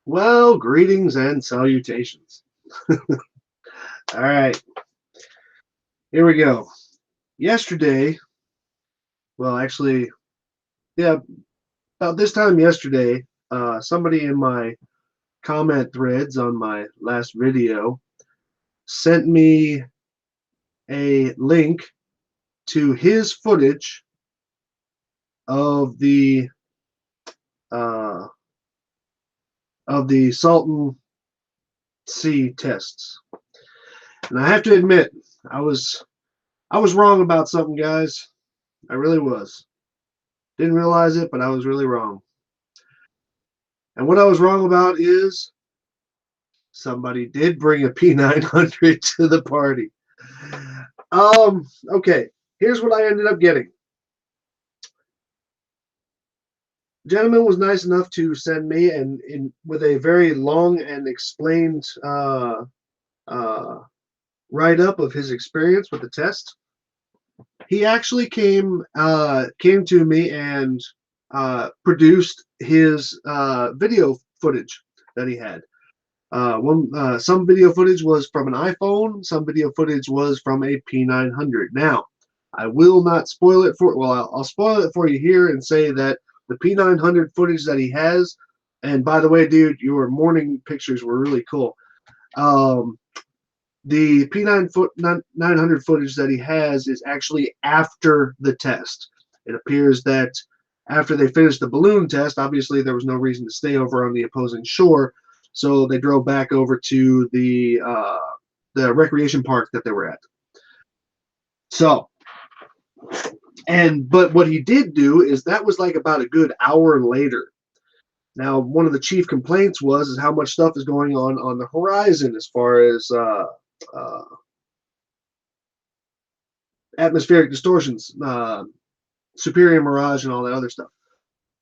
Well, greetings and salutations. All right, here we go. Yesterday, well, actually, yeah, about this time yesterday, somebody in my comment threads on my last video sent me a link to his footage of uh, the Salton Sea tests, and I have to admit, I was I was wrong about something, guys. I really was. Didn't realize it, but I was really wrong. And what I was wrong about is somebody did bring a P900 to the party. Okay, here's what I ended up getting. The gentleman was nice enough to send me and in with a very long and explained uh, write up of his experience with the test. He actually came to me and produced his video footage that he had. Some video footage was from an iPhone. Some video footage was from a P900. Now, I will not spoil it for. Well, I'll spoil it for you here and say that the P900 footage that he has. And by the way, dude, your morning pictures were really cool. Um, the P900 footage that he has is actually after the test. It appears that after they finished the balloon test, obviously there was no reason to stay over on the opposing shore, so they drove back over to the recreation park that they were at. So, but what he did do is that was like about a good hour later. Now, one of the chief complaints was is how much stuff is going on the horizon as far as uh, atmospheric distortions, superior mirage, and all that other stuff.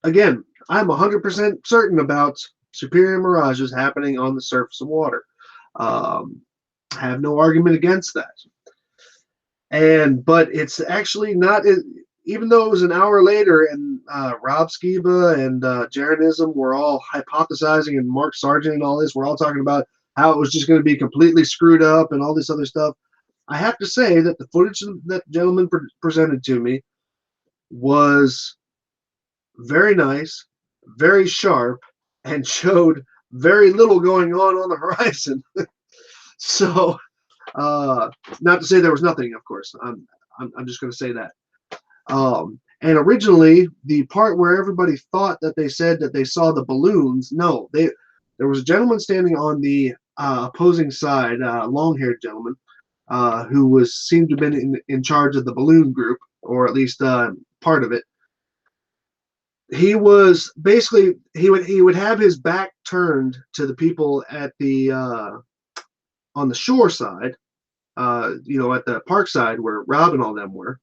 Again, I'm 100% certain about superior mirages happening on the surface of water. I have no argument against that. But it's actually not. Even though it was an hour later, and Rob Skiba and Jeranism were all hypothesizing, and Mark Sargent and all this, we're all talking about how it was just going to be completely screwed up and all this other stuff. I have to say that the footage that gentleman presented to me was very nice, very sharp, and showed very little going on the horizon. So, not to say there was nothing, of course. I'm just going to say that. And originally, the part where everybody thought that they said that they saw the balloons, no, there was a gentleman standing on the opposing side, long-haired gentleman, who seemed to have been in charge of the balloon group, or at least part of it. He was basically he would have his back turned to the people at the on the shore side, at the park side where Rob and all them were.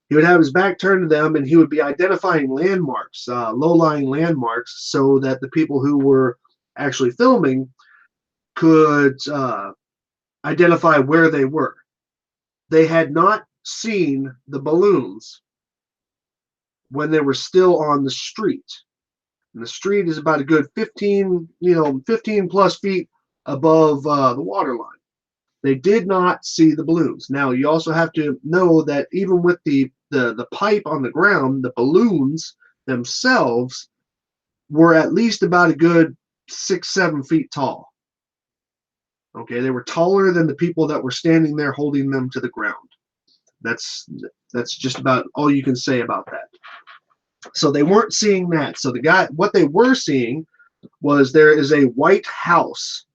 He would have his back turned to them, and he would be identifying landmarks, low-lying landmarks, so that the people who were actually filming could identify where they were. They had not seen the balloons when they were still on the street. And the street is about a good 15 plus feet above the water line. They did not see the balloons. Now, you also have to know that even with the pipe on the ground, the balloons themselves were at least about a good 6-7 feet tall. Okay, they were taller than the people that were standing there holding them to the ground. That's just about all you can say about that. So they weren't seeing that. So what they were seeing was there is a white house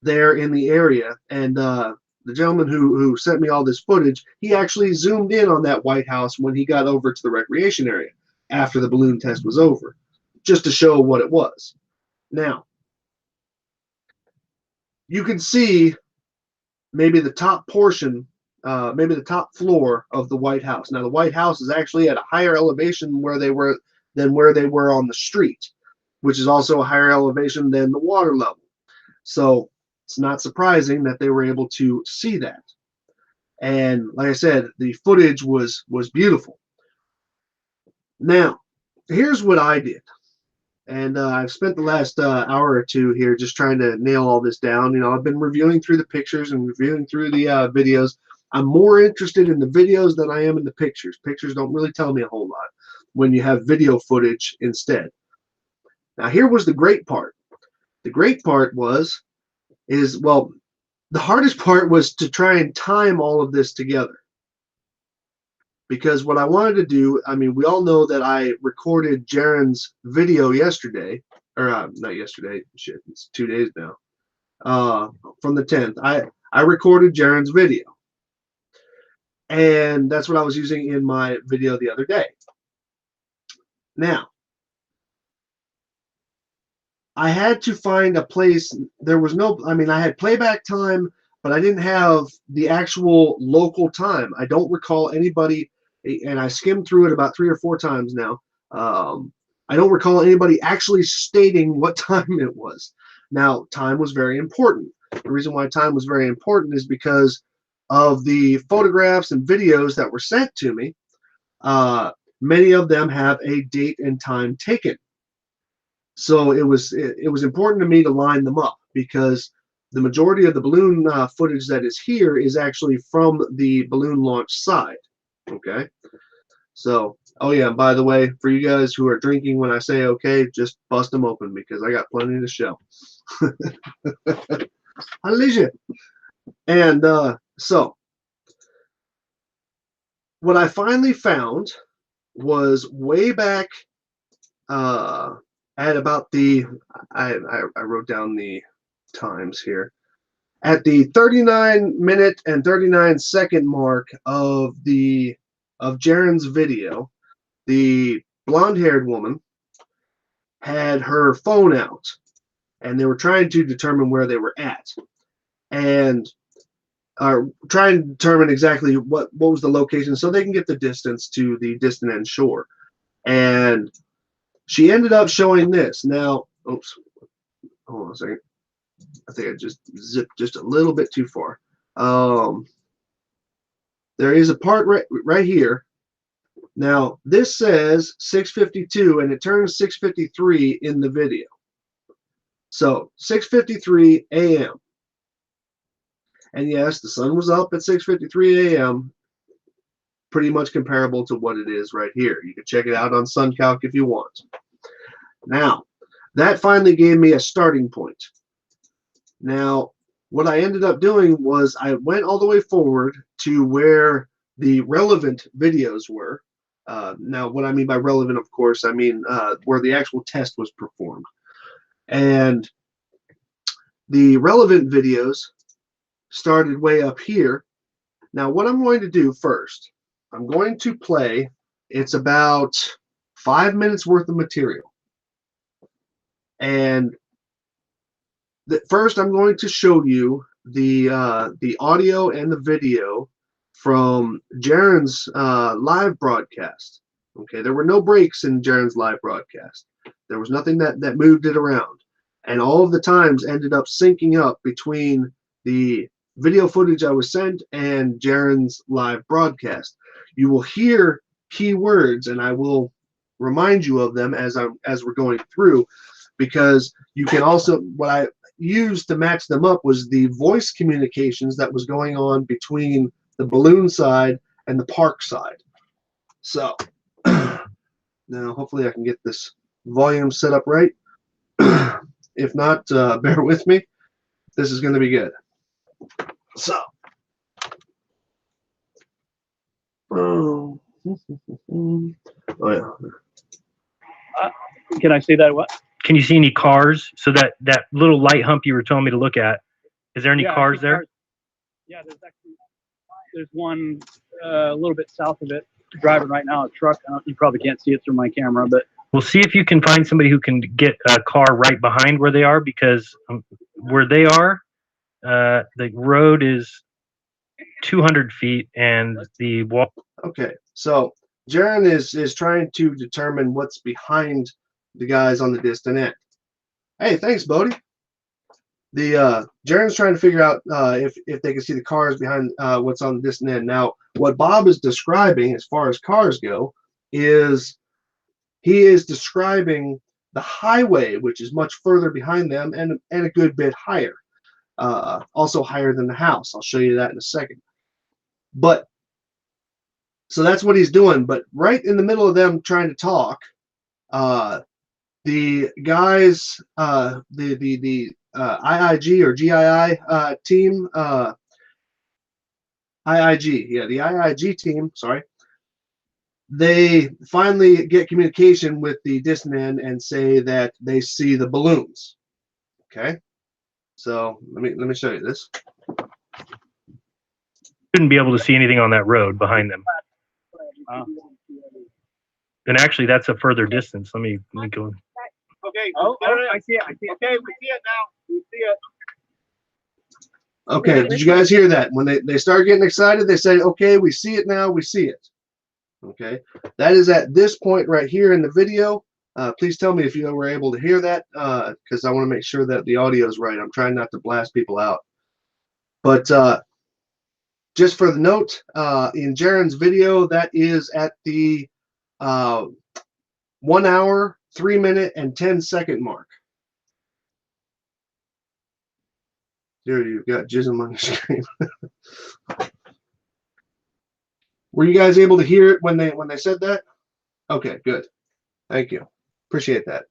there in the area, and the gentleman who sent me all this footage, he actually zoomed in on that white house when he got over to the recreation area after the balloon test was over, just to show what it was. Now, you can see maybe the top portion, maybe the top floor of the White House. Now, the White House is actually at a higher elevation than where they were on the street, which is also a higher elevation than the water level. So it's not surprising that they were able to see that. And like I said, the footage was beautiful. Now, here's what I did. And I've spent the last hour or two here just trying to nail all this down. You know, I've been reviewing through the pictures and reviewing through the videos. I'm more interested in the videos than I am in the pictures. Pictures don't really tell me a whole lot when you have video footage instead. Now, here was the great part. The great part well, the hardest part was to try and time all of this together. Because what I wanted to do, I mean, we all know that I recorded Jaren's video yesterday, or not yesterday, shit, it's 2 days now, from the 10th. I recorded Jaren's video. And that's what I was using in my video the other day. Now, I had to find a place. There was no, I mean, I had playback time, but I didn't have the actual local time. I don't recall anybody, and I skimmed through it about 3 or 4 times now. I don't recall anybody actually stating what time it was. Now, time was very important. The reason why time was very important is because of the photographs and videos that were sent to me. Many of them have a date and time taken. So it was important to me to line them up because the majority of the balloon footage that is here is actually from the balloon launch side. Okay. So, oh yeah, by the way, for you guys who are drinking when I say okay, just bust them open because I got plenty to show. Hallelujah. And so, what I finally found was way back at about the, I wrote down the times here. At the 39-minute and 39-second mark of Jaren's video, the blonde-haired woman had her phone out, and they were trying to determine where they were at, and trying to determine exactly what was the location so they can get the distance to the distant end shore. And she ended up showing this. Now, oops, hold on a second. I think I just zipped just a little bit too far. There is a part right here. Now, this says 6:52, and it turns 6:53 in the video. So, 6:53 a.m. And yes, the sun was up at 6:53 a.m., pretty much comparable to what it is right here. You can check it out on SunCalc if you want. Now, that finally gave me a starting point. Now, what I ended up doing was I went all the way forward to where the relevant videos were. Now, what I mean by relevant, of course, I mean where the actual test was performed. And the relevant videos started way up here. Now, what I'm going to do first, I'm going to play, it's about 5 minutes worth of material. And first, I'm going to show you the audio and the video from Jaren's live broadcast. Okay, there were no breaks in Jaren's live broadcast. There was nothing that moved it around. And all of the times ended up syncing up between the video footage I was sent and Jaren's live broadcast. You will hear key words, and I will remind you of them as we're going through, because you can also, what I used to match them up was the voice communications that was going on between the balloon side and the park side. So now hopefully I can get this volume set up right. If not, bear with me. This is going to be good. So, oh yeah. Can I say that? What? Can you see any cars? So that little light hump you were telling me to look at, is there any cars there? Yeah, there's one a little bit south of it. Driving right now, a truck. You probably can't see it through my camera, but we'll see if you can find somebody who can get a car right behind where they are, because where they are, the road is 200 feet and the wall. Okay, so Jaren is trying to determine what's behind the guys on the distant end. Hey, thanks, Bodie. The Jaren's trying to figure out if they can see the cars behind what's on the distant end. Now, what Bob is describing as far as cars go is he is describing the highway, which is much further behind them and a good bit higher, also higher than the house. I'll show you that in a second. But so that's what he's doing. But right in the middle of them trying to talk, the guys, the IIG or GII team, IIG, yeah, the IIG team, sorry, they finally get communication with the Disnan and say that they see the balloons. Okay, so let me show you this. Shouldn't be able to see anything on that road behind them. And actually, that's a further distance. Let me go. Okay. Oh, I see it. I see it. Okay, we see it now. We see it. Okay, did you guys hear that? When they start getting excited, they say, okay, we see it now, we see it. Okay, that is at this point right here in the video. Please tell me if you were able to hear that, because I want to make sure that the audio is right. I'm trying not to blast people out. But just for the note, in Jaren's video, that is at the 1 hour, 3 minute, and 10-second mark. There you've got Jism on the screen. Were you guys able to hear it when they said that? Okay, good. Thank you. Appreciate that.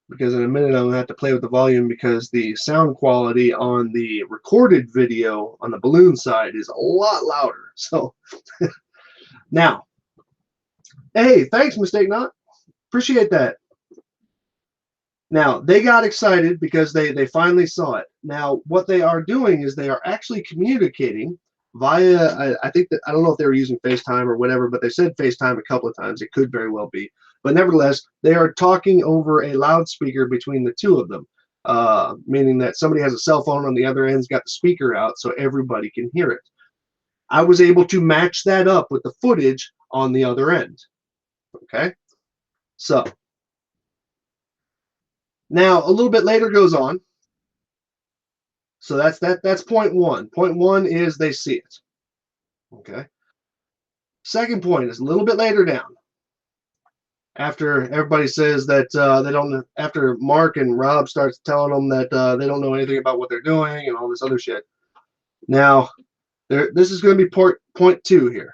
Because in a minute I'm gonna have to play with the volume because the sound quality on the recorded video on the balloon side is a lot louder. So now, hey, thanks, Mistake Not. Appreciate that. Now, they got excited because they finally saw it. Now, what they are doing is they are actually communicating via, I think that, I don't know if they were using FaceTime or whatever, but they said FaceTime a couple of times. It could very well be. But nevertheless, they are talking over a loudspeaker between the two of them, meaning that somebody has a cell phone on the other end's got the speaker out so everybody can hear it. I was able to match that up with the footage on the other end. Okay? So now, a little bit later goes on. So that's point one. Point one is they see it. Okay. Second point is a little bit later down. After everybody says that they don't, after Mark and Rob starts telling them that they don't know anything about what they're doing and all this other shit. Now, this is going to be point two here.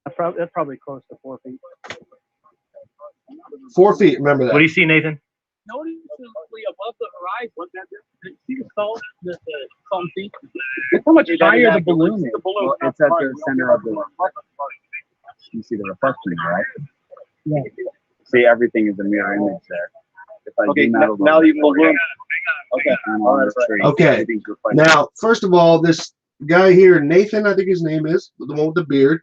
That's probably close to 4 feet. 4 feet, remember that. What do you see, Nathan? Noticeably above the horizon. See the salt? The Salton Sea? Look how much higher the balloon is. Well, it's at the center of the. You see the reflection, right? Yeah. See, everything is a mirror image there. If I Okay, zoom out now you balloon. Okay. All right. Okay. Now, first of all, this guy here, Nathan, I think his name is, the one with the beard,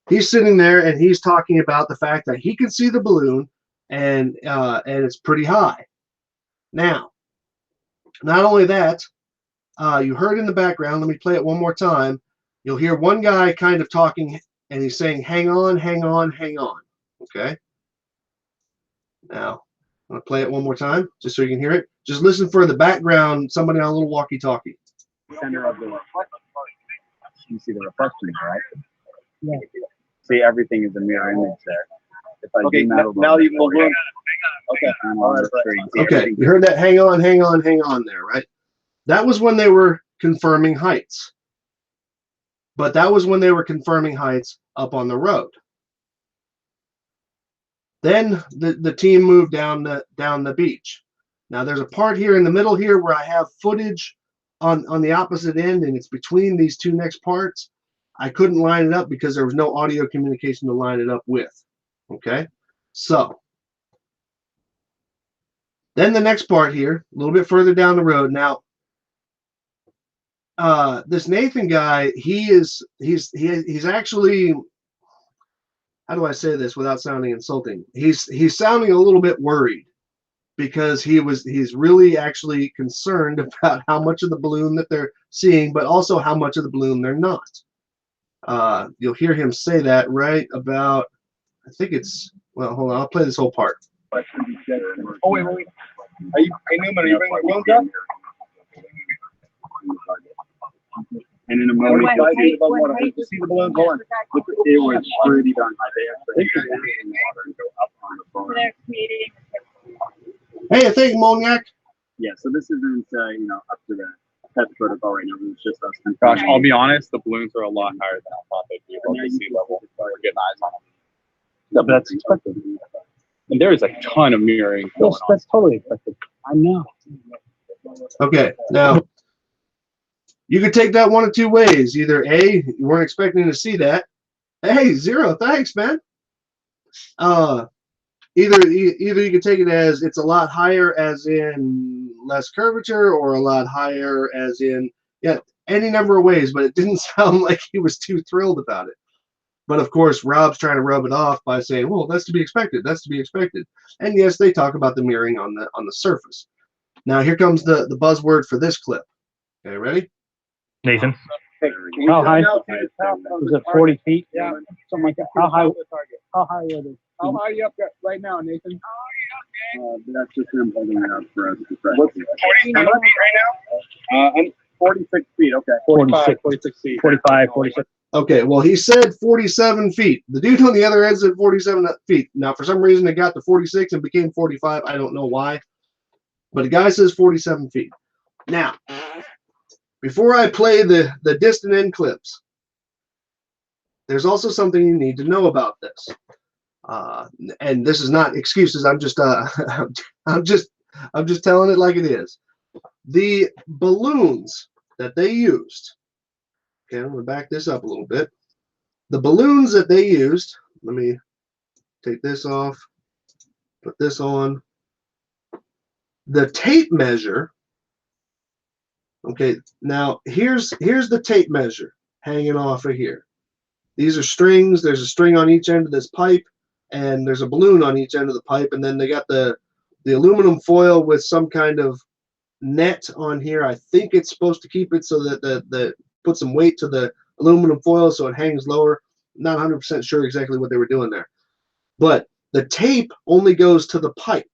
he's sitting there and he's talking about the fact that he can see the balloon and it's pretty high. Now, not only that, you heard in the background, let me play it one more time. You'll hear one guy kind of talking and he's saying, hang on, hang on, hang on. Okay. Now, I'm going to play it one more time just so you can hear it. Just listen for the background, somebody on a little walkie-talkie. Center of the. You see the reflection, right? Yeah. See, everything is a mirror image there. If I Okay, zoom out now you balloon. Okay. Okay, you heard that hang on, hang on, hang on there, right? That was when they were confirming heights. But that was when they were confirming heights up on the road. Then the team moved down the beach. Now there's a part here in the middle here where I have footage on the opposite end, and it's between these two next parts. I couldn't line it up because there was no audio communication to line it up with. Okay, so then the next part here, a little bit further down the road. Now, this Nathan guy, he's actually, how do I say this without sounding insulting? He's sounding a little bit worried because he's really actually concerned about how much of the balloon that they're seeing, but also how much of the balloon they're not. You'll hear him say that right about, I think it's, well, hold on, I'll play this whole part. Oh, wait. Are you bringing the balloons up? And in a moment, you see the balloon going. it was pretty darn high. They actually in the water and go up on the boat. Hey, thank you, Moniac. Yeah, so this isn't, up to the pet protocol right now. It's just us. Gosh, I'll be honest, the balloons are a lot higher than I thought they'd be above the sea level. We're getting eyes on them. No, but that's expected. And there is a ton of mirroring going on. That's totally expected. I know. Okay, now you could take that one of two ways. Either A, you weren't expecting to see that. Hey, Zero, thanks, man. Either you could take it as it's a lot higher, as in less curvature, or a lot higher, as in any number of ways. But it didn't sound like he was too thrilled about it. But of course, Rob's trying to rub it off by saying, "Well, that's to be expected. That's to be expected." And yes, they talk about the mirroring on the surface. Now here comes the buzzword for this clip. Okay, ready? Nathan. How high? Was it 40 feet? Yeah, something like that. How high? How high were they? How high are you up there right now, Nathan? That's just him holding it up for us to press. What's 40 feet right now? I'm 46 feet. Okay. 46 feet. 45, 46. Okay, well, he said 47 feet. The dude on the other end said 47 feet. Now, for some reason, it got to 46 and became 45. I don't know why. But the guy says 47 feet. Now, before I play the distant end clips, there's also something you need to know about this. And this is not excuses. I'm just I'm just telling it like it is. The balloons that they used. Okay, I'm going to back this up a little bit. The balloons that they used, let me take this off, put this on. The tape measure, okay, now here's the tape measure hanging off of here. These are strings. There's a string on each end of this pipe, and there's a balloon on each end of the pipe, and then they got the aluminum foil with some kind of net on here. I think it's supposed to keep it so that the put some weight to the aluminum foil so it hangs lower. Not 100% sure exactly what they were doing there. But the tape only goes to the pipe.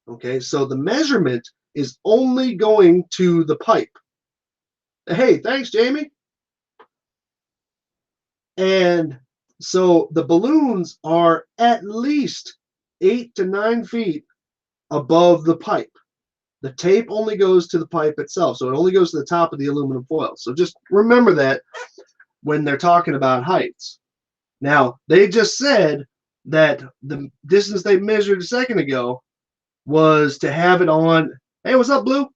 Okay, so the measurement is only going to the pipe. Hey, thanks, Jamie. And so the balloons are at least 8 to 9 feet above the pipe. The tape only goes to the pipe itself, so it only goes to the top of the aluminum foil. So just remember that when they're talking about heights. Now, they just said that the distance they measured a second ago was to have it on, hey, what's up, Blue?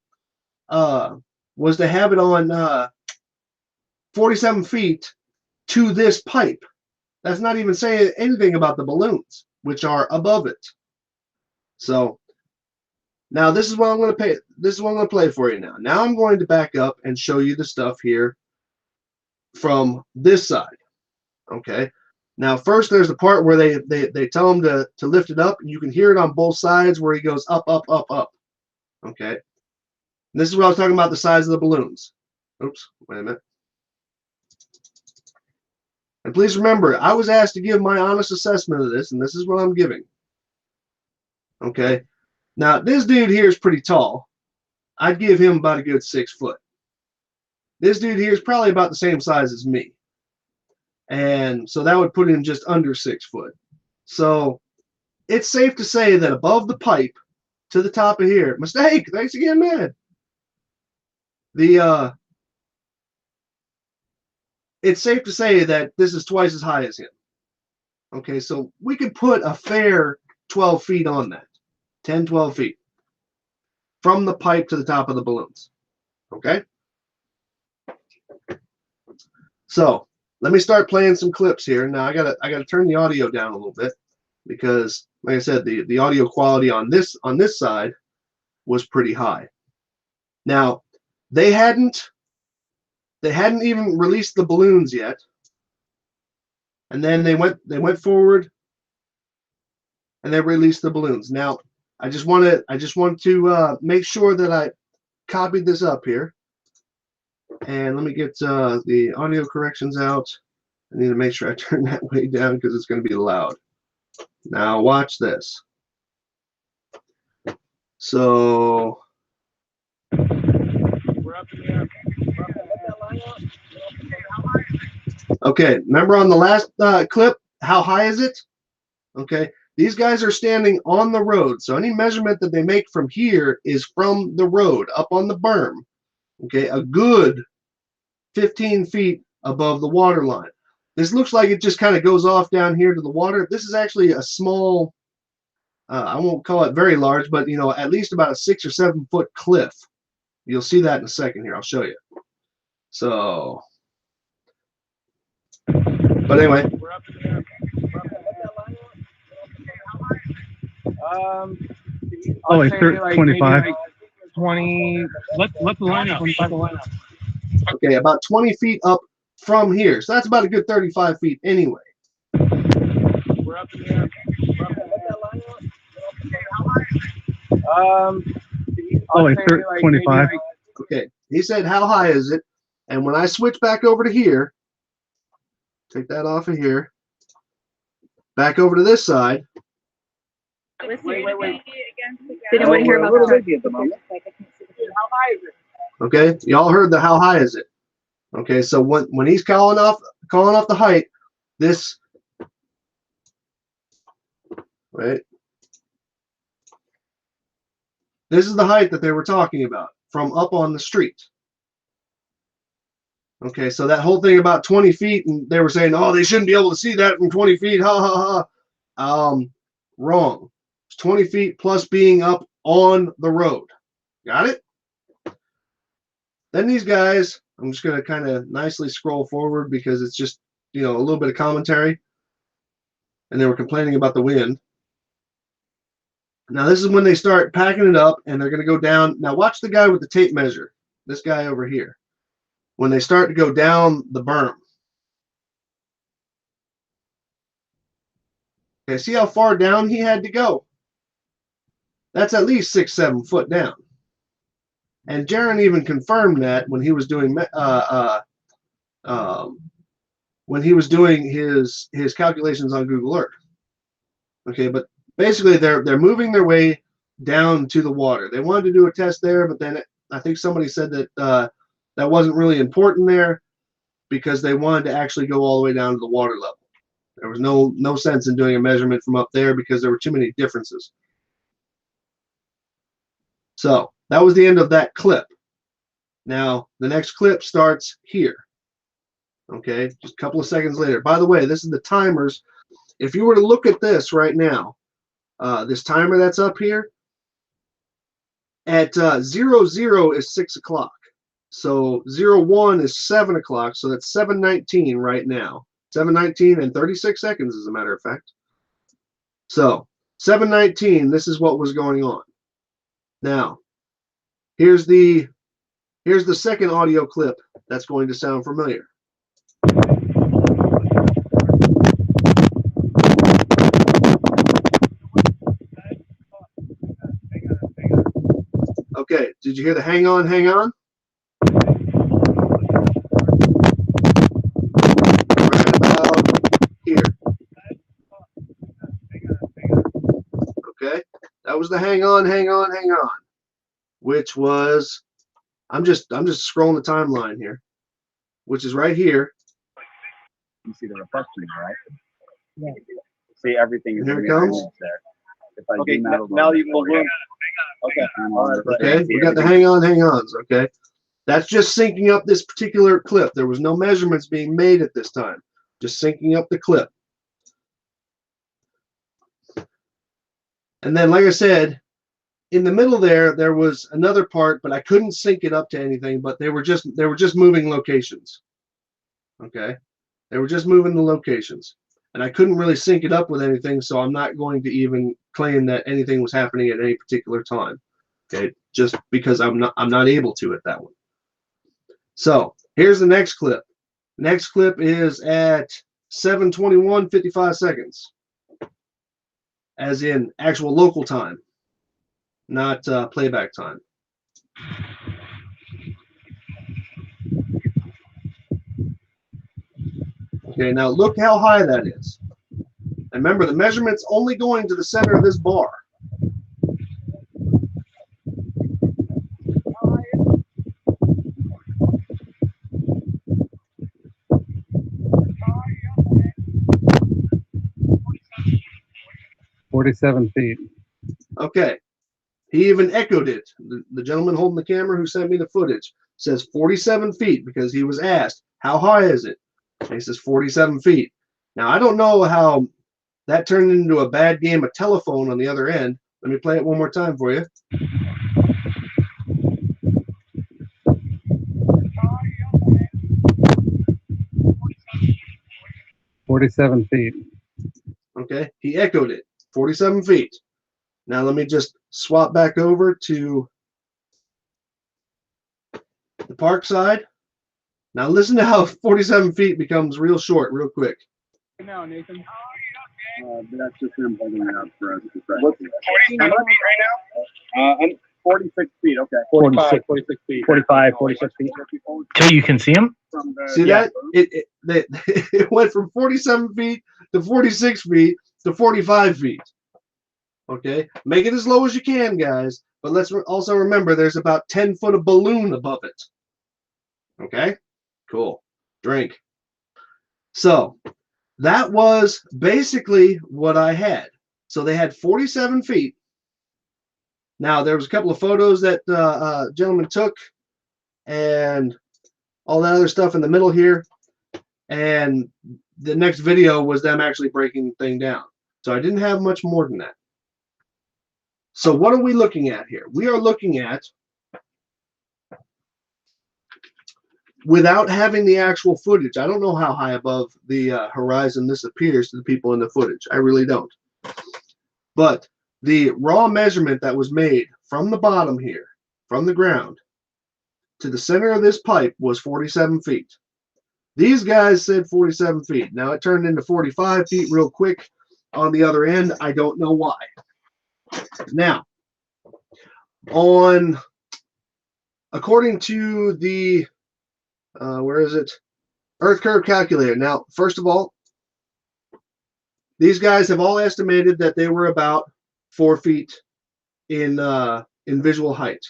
Was to have it on 47 feet to this pipe. That's not even saying anything about the balloons, which are above it. So now this is what I'm going to pay. This is what I'm going to play for you now. Now I'm going to back up and show you the stuff here from this side. Okay. Now first there's the part where they tell him to lift it up, and you can hear it on both sides where he goes up, up, up, up. Okay. And this is what I was talking about, the size of the balloons. Oops, wait a minute. And please remember, I was asked to give my honest assessment of this, and this is what I'm giving. Okay. Now, this dude here is pretty tall. I'd give him about a good 6 foot. This dude here is probably about the same size as me. And so that would put him just under 6 foot. So it's safe to say that above the pipe to the top of here, mistake, thanks again, man. It's safe to say that this is twice as high as him. Okay, so we could put a fair 12 feet on that. 10, 12 feet. From the pipe to the top of the balloons. Okay? So let me start playing some clips here. Now I gotta turn the audio down a little bit because, like I said, the audio quality on this side was pretty high. Now they hadn't even released the balloons yet, and then they went forward and they released the balloons. Now I just want to make sure that I copied this up here. And let me get the audio corrections out. I need to make sure I turn that way down because it's going to be loud. Now watch this. So, okay, remember on the last clip, how high is it? Okay, These guys are standing on the road, so any measurement that they make from here is from the road, up on the berm. Okay, a good 15 feet above the water line. This looks like it just kind of goes off down here to the water. This is actually a small, I won't call it very large, but you know, at least about a 6 or 7 foot cliff. You'll see that in a second here. I'll show you. So, but anyway. Like 25. 20. Let the line up. 25 the line up. Okay, about 20 feet up from here. So that's about a good 35 feet anyway. We're up in the air. Like 25. Okay, he said, how high is it? And when I switch back over to here, take that off of here, back over to this side. Wait. They don't want to hear about at the moment. How high is it? Okay, y'all heard the how high is it? Okay, so when he's calling off the height, this, right? This is the height that they were talking about from up on the street. Okay, so that whole thing about 20 feet, and they were saying, oh, they shouldn't be able to see that from 20 feet. Ha ha ha. Wrong. It's 20 feet plus being up on the road. Got it? Then these guys, I'm just going to kind of nicely scroll forward because it's just, you know, a little bit of commentary. And they were complaining about the wind. Now, this is when they start packing it up, and they're going to go down. Now, watch the guy with the tape measure. This guy over here. When they start to go down the berm. Okay, see how far down he had to go? That's at least 6-7 foot down. And Jaron even confirmed that when he was doing his calculations on Google Earth. Okay, but basically they're moving their way down to the water. They wanted to do a test there, but then I think somebody said that that wasn't really important there because they wanted to actually go all the way down to the water level. There was no sense in doing a measurement from up there because there were too many differences. So that was the end of that clip. Now the next clip starts here. Okay, just a couple of seconds later. By the way, this is the timers. If you were to look at this right now, this timer that's up here, at 00 is 6 o'clock. So 01 is 7 o'clock. So that's 7:19 right now. 7:19 and 36 seconds, as a matter of fact. So 7:19, this is what was going on. Now, here's the second audio clip that's going to sound familiar. Okay, did you hear the hang on, hang on? Right about here. Okay, that was the hang on, hang on, hang on, which was, I'm just scrolling the timeline here, which is right here. You see the reflection, right? Yeah. See everything is Here it comes. there. If I Okay, zoom out a now little you bit will more, move. Okay. all right, Okay, we got the hang on, hang ons. Okay, that's just syncing up this particular clip. There was no measurements being made at this time, just syncing up the clip. And then, like I said, in the middle there was another part, but I couldn't sync it up to anything. But they were just moving locations. Okay, they were just moving the locations, and I couldn't really sync it up with anything. So I'm not going to even claim that anything was happening at any particular time. Okay, just because I'm not able to at that one. So here's the next clip. Next clip is at 7:21, 55 seconds, as in actual local time, not playback time. Okay, now look how high that is. And remember, the measurement's only going to the center of this bar. 47 feet. Okay. He even echoed it. The gentleman holding the camera who sent me the footage says 47 feet because he was asked, how high is it? And he says 47 feet. Now, I don't know how that turned into a bad game of telephone on the other end. Let me play it one more time for you. $47 feet. Okay, he echoed it. 47 feet. Now let me just swap back over to the park side. Now listen to how 47 feet becomes real short, real quick. Now, Nathan. That's just him holding it up for us. What's 47 feet right now? I'm 46 feet. Okay. 46, 46 feet. 45, 46 feet. Till you can see them? See that? It went from 47 feet to 46 feet to 45 feet. Okay, make it as low as you can, guys. But let's also remember there's about 10 foot of balloon above it. Okay, cool. Drink. So that was basically what I had. So they had 47 feet. Now there was a couple of photos that gentleman took, and all that other stuff in the middle here. And the next video was them actually breaking the thing down. So I didn't have much more than that. So what are we looking at here? We are looking at, without having the actual footage, I don't know how high above the horizon this appears to the people in the footage. I really don't. But the raw measurement that was made from the bottom here, from the ground, to the center of this pipe was 47 feet. These guys said 47 feet. Now it turned into 45 feet real quick on the other end. I don't know why. Now, according to the, where is it? Earth curve calculator. Now, first of all, these guys have all estimated that they were about 4 feet in visual height.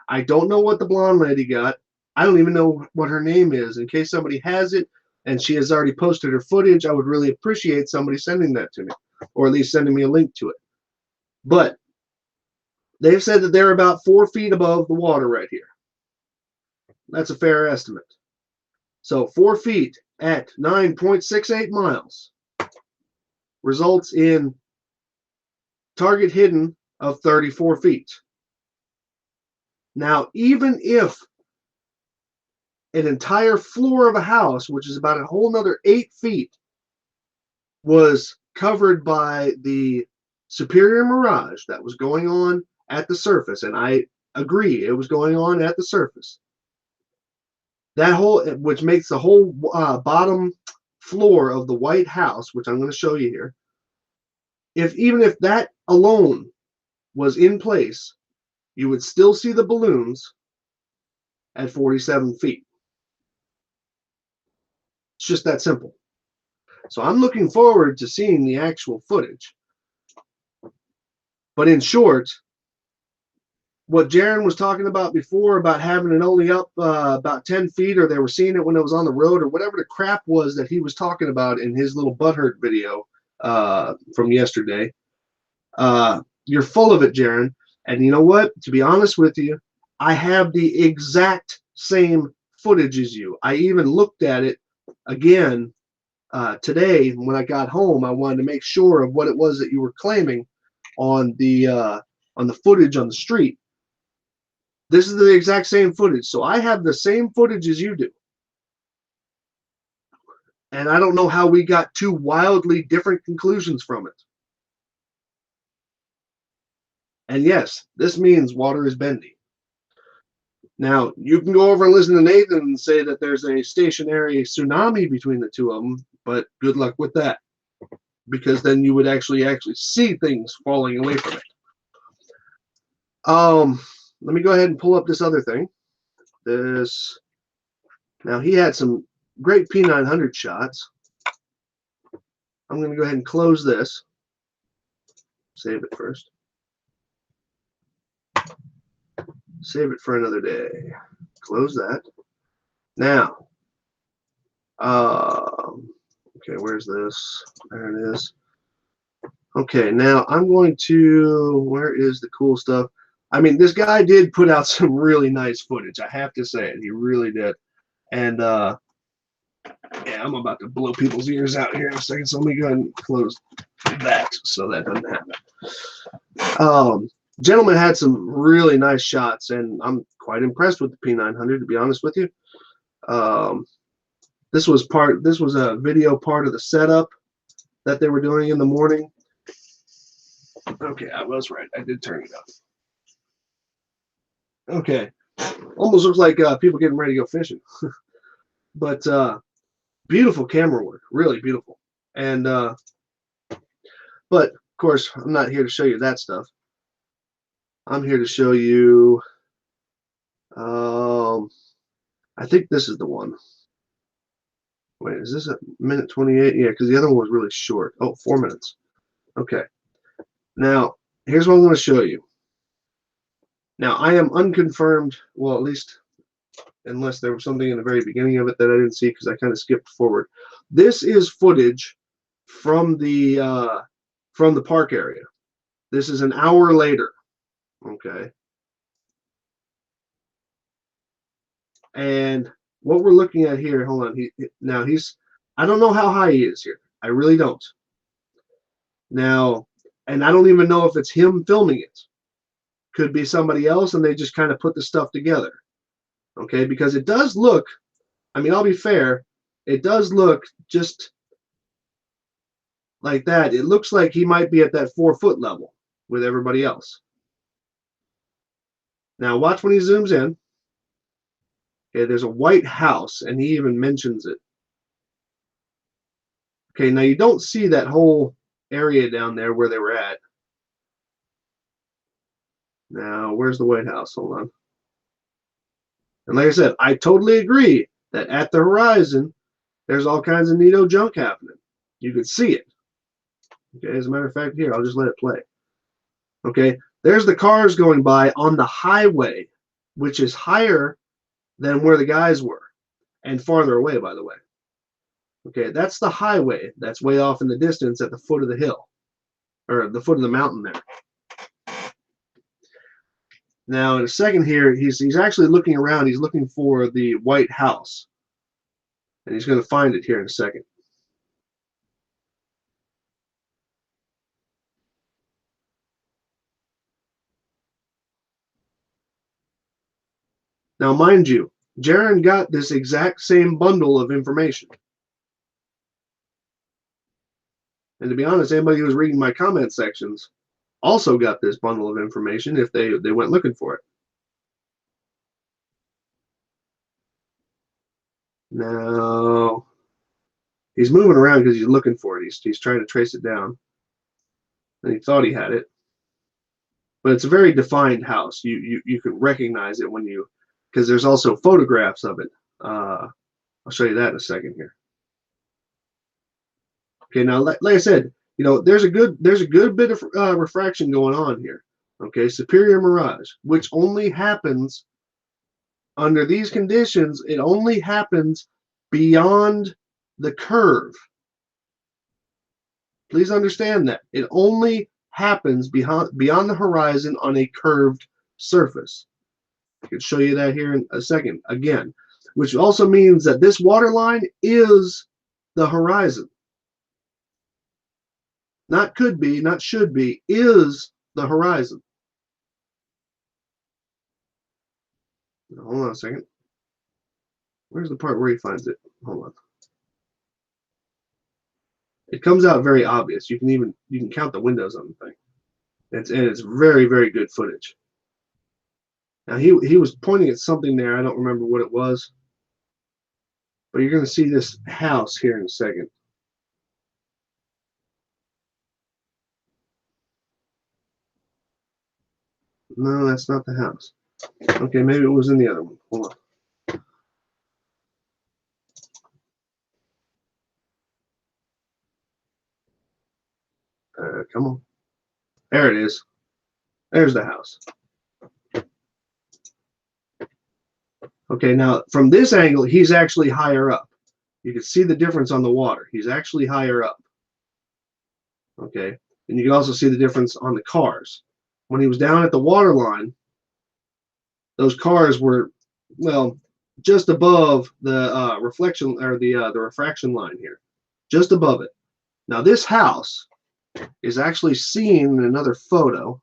I don't know what the blonde lady got. I don't even know what her name is. In case somebody has it and she has already posted her footage, I would really appreciate somebody sending that to me, or at least sending me a link to it. But they've said that they're about 4 feet above the water right here. That's a fair estimate. So 4 feet at 9.68 miles results in target hidden of 34 feet. Now, even if an entire floor of a house, which is about a whole nother 8 feet, was covered by the superior mirage that was going on at the surface, and I agree it was going on at the surface, that whole, which makes the whole bottom floor of the White House, which I'm going to show you here, even if that alone was in place, you would still see the balloons at 47 feet. It's just that simple. So I'm looking forward to seeing the actual footage. But in short, what Jaron was talking about before about having it only up about 10 feet, or they were seeing it when it was on the road, or whatever the crap was that he was talking about in his little butthurt video from yesterday, you're full of it, Jaron. And you know what? To be honest with you, I have the exact same footage as you. I even looked at it again today when I got home. I wanted to make sure of what it was that you were claiming on the footage on the street. This is the exact same footage. So I have the same footage as you do. And I don't know how we got two wildly different conclusions from it. And yes, this means water is bendy. Now, you can go over and listen to Nathan and say that there's a stationary tsunami between the two of them, but good luck with that. Because then you would actually see things falling away from it. Let me go ahead and pull up this other thing. Now he had some great P900 shots. I'm going to go ahead and close this. Save it first. Save it for another day. Close that. Now, okay, where's this? There it is. Okay, now I'm going to, where is the cool stuff? I mean, this guy did put out some really nice footage. I have to say it. He really did. And yeah, I'm about to blow people's ears out here in a second. So let me go ahead and close that so that doesn't happen. Gentleman had some really nice shots, and I'm quite impressed with the P900, to be honest with you. This was a video part of the setup that they were doing in the morning. Okay, I was right. I did turn it up. Okay, almost looks like people getting ready to go fishing. But beautiful camera work, really beautiful. And but of course, I'm not here to show you that stuff. I'm here to show you. I think this is the one. Wait, is this a minute 28? Yeah, because the other one was really short. Oh, 4 minutes. Okay. Now, here's what I'm going to show you. Now, I am unconfirmed, well, at least unless there was something in the very beginning of it that I didn't see because I kind of skipped forward. This is footage from the park area. This is an hour later. Okay. And what we're looking at here, hold on. I don't know how high he is here. I really don't. Now, and I don't even know if it's him filming it. Could be somebody else, and they just kind of put the stuff together. Okay, because it does look, I mean, I'll be fair, it does look just like that. It looks like he might be at that 4-foot level with everybody else. Now, watch when he zooms in. Okay, there's a white house, and he even mentions it. Okay, now you don't see that whole area down there where they were at. Now, where's the White House? Hold on. And like I said, I totally agree that at the horizon, there's all kinds of neato junk happening. You can see it. Okay, as a matter of fact, here, I'll just let it play. Okay, there's the cars going by on the highway, which is higher than where the guys were, and farther away, by the way. Okay, that's the highway. That's way off in the distance at the foot of the hill, or the foot of the mountain there. Now, in a second here, he's actually looking around. He's looking for the White House, and he's going to find it here in a second. Now, mind you, Jaron got this exact same bundle of information. And to be honest, anybody who was reading my comment sections also got this bundle of information if they went looking for it. Now, he's moving around because he's looking for it. He's trying to trace it down. And he thought he had it. But it's a very defined house. You can recognize it when you, because there's also photographs of it. I'll show you that in a second here. Okay, now like I said, you know, there's a good bit of refraction going on here. Okay, superior mirage, which only happens under these conditions. It only happens beyond the curve. Please understand that it only happens beyond the horizon on a curved surface. I can show you that here in a second again, which also means that this water line is the horizon. Not could be, not should be, is the horizon. Now, hold on a second. Where's the part where he finds it? Hold on. It comes out very obvious. You can count the windows on the thing. It's very, very good footage. Now he was pointing at something there. I don't remember what it was. But you're going to see this house here in a second. No, that's not the house. Okay, maybe it was in the other one. Hold on. Come on. There it is. There's the house. Okay, now from this angle, he's actually higher up. You can see the difference on the water. He's actually higher up. Okay, And you can also see the difference on the cars. When he was down at the water line, those cars were, well, just above the reflection or the refraction line here, just above it. Now this house is actually seen in another photo.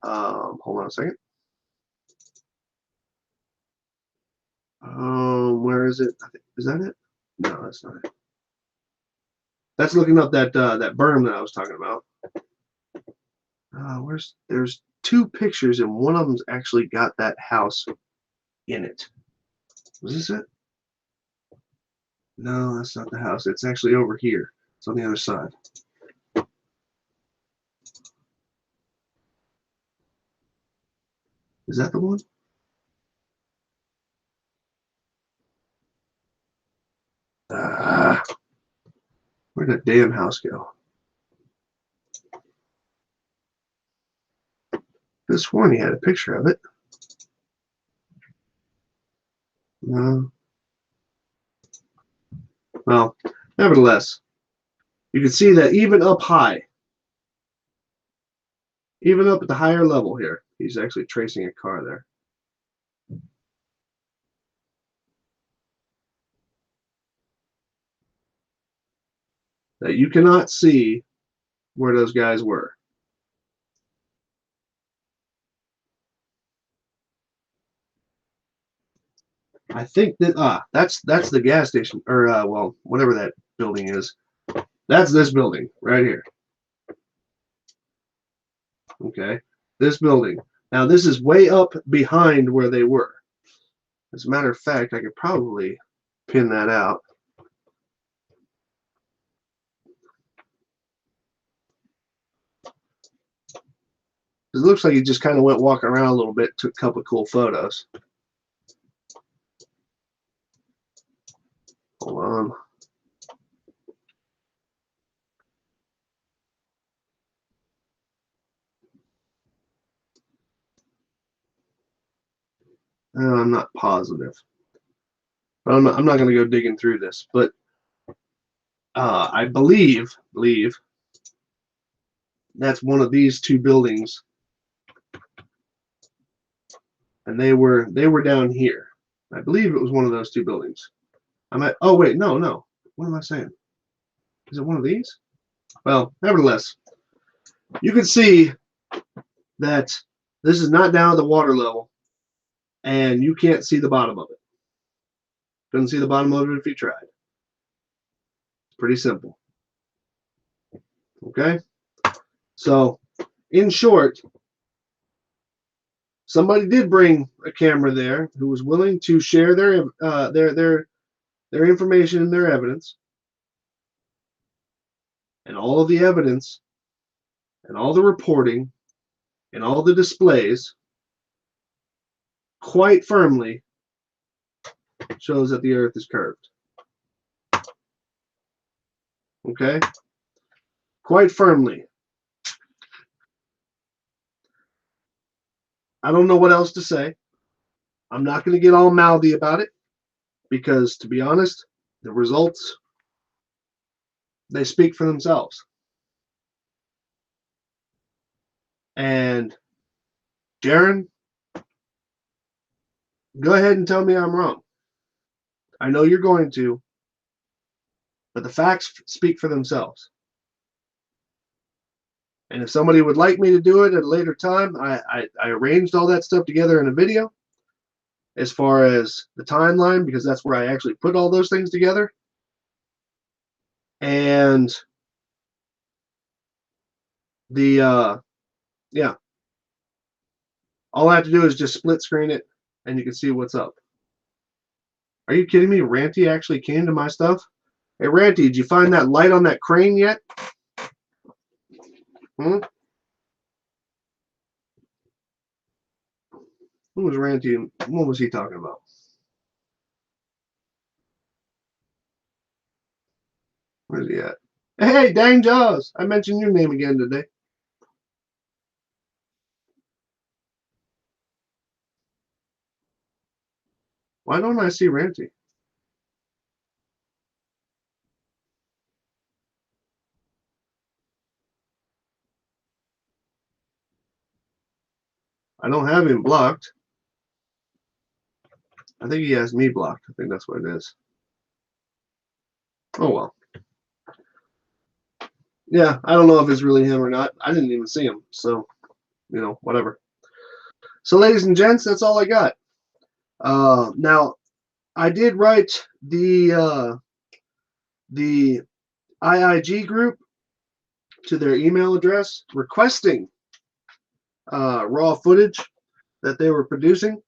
Hold on a second. Where is it? Is that it? No, that's not it. That's looking up that that berm that I was talking about. There's two pictures and one of them's actually got that house in it. Was this it? No, that's not the house. It's actually over here. It's on the other side. Is that the one? Where'd that damn house go? I could have sworn he had a picture of it. No. Well, nevertheless, you can see that even up high, even up at the higher level here, he's actually tracing a car there. That you cannot see where those guys were. I think that that's the gas station, or well, whatever that building is. That's this building right here. Okay, this building. Now this is way up behind where they were. As a matter of fact, I could probably pin that out. It looks like he just kind of went walking around a little bit, took a couple of cool photos. Hold on. I'm not positive, but I'm not going to go digging through this. But I believe that's one of these two buildings, and they were down here. I believe it was one of those two buildings. Oh wait, no. What am I saying? Is it one of these? Well, nevertheless, you can see that this is not down at the water level, and you can't see the bottom of it. Couldn't see the bottom of it if you tried. It's pretty simple. Okay? So, in short, somebody did bring a camera there who was willing to share their information and their evidence, and all of the evidence, and all the reporting, and all the displays, quite firmly shows that the Earth is curved. Okay? Quite firmly. I don't know what else to say. I'm not going to get all mouthy about it because, to be honest, the results, they speak for themselves. And Jaron, go ahead and tell me I'm wrong. I know you're going to, but the facts speak for themselves. And if somebody would like me to do it at a later time, I arranged all that stuff together in a video as far as the timeline, because that's where I actually put all those things together. And yeah, all I have to do is just split screen it and you can see what's up. Are you kidding me? Ranty actually came to my stuff. Hey Ranty, did you find that light on that crane yet? Hmm? Who was Ranty? What was he talking about? Where's he at? Hey, Dang Jaws! I mentioned your name again today. Why don't I see Ranty? I don't have him blocked. I think he has me blocked. I think that's what it is. Oh, well. Yeah, I don't know if it's really him or not. I didn't even see him. So, you know, whatever. So, ladies and gents, that's all I got. Now, I did write the IIG group to their email address requesting raw footage that they were producing,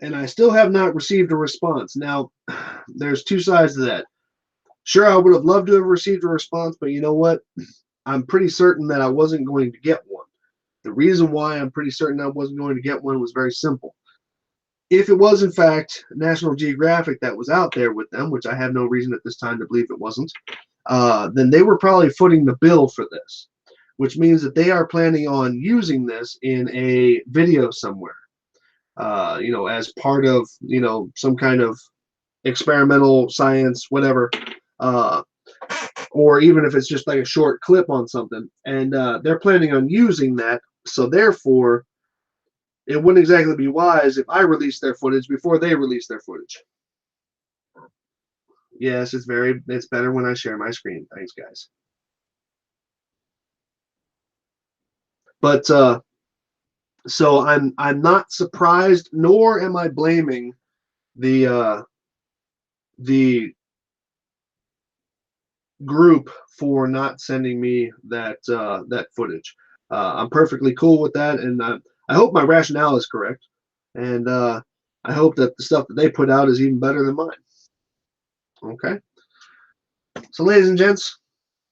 and I still have not received a response. Now, there's two sides to that. Sure, I would have loved to have received a response, but you know what? I'm pretty certain that I wasn't going to get one. The reason why I'm pretty certain I wasn't going to get one was very simple. If it was, in fact, National Geographic that was out there with them, which I have no reason at this time to believe it wasn't, then they were probably footing the bill for this, which means that they are planning on using this in a video somewhere, you know, as part of, you know, some kind of experimental science, whatever, or even if it's just like a short clip on something. And they're planning on using that, so therefore, it wouldn't exactly be wise if I released their footage before they release their footage. Yes, it's better when I share my screen. Thanks, guys. But so I'm not surprised, nor am I blaming the group for not sending me that that footage. I'm perfectly cool with that, and I hope my rationale is correct, and I hope that the stuff that they put out is even better than mine. Okay. So, ladies and gents,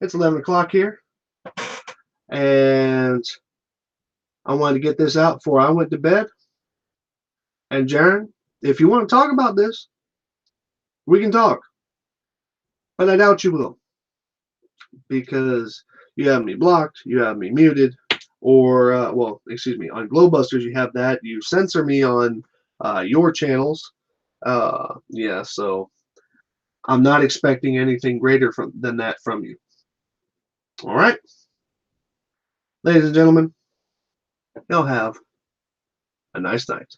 it's 11 o'clock here, and I wanted to get this out before I went to bed. And Jaron, if you want to talk about this, we can talk, but I doubt you will, because you have me blocked, you have me muted, or well, excuse me, on Glowbusters you have that. You censor me on your channels. Yeah, so I'm not expecting anything greater than that from you. All right, ladies and gentlemen, y'all have a nice night.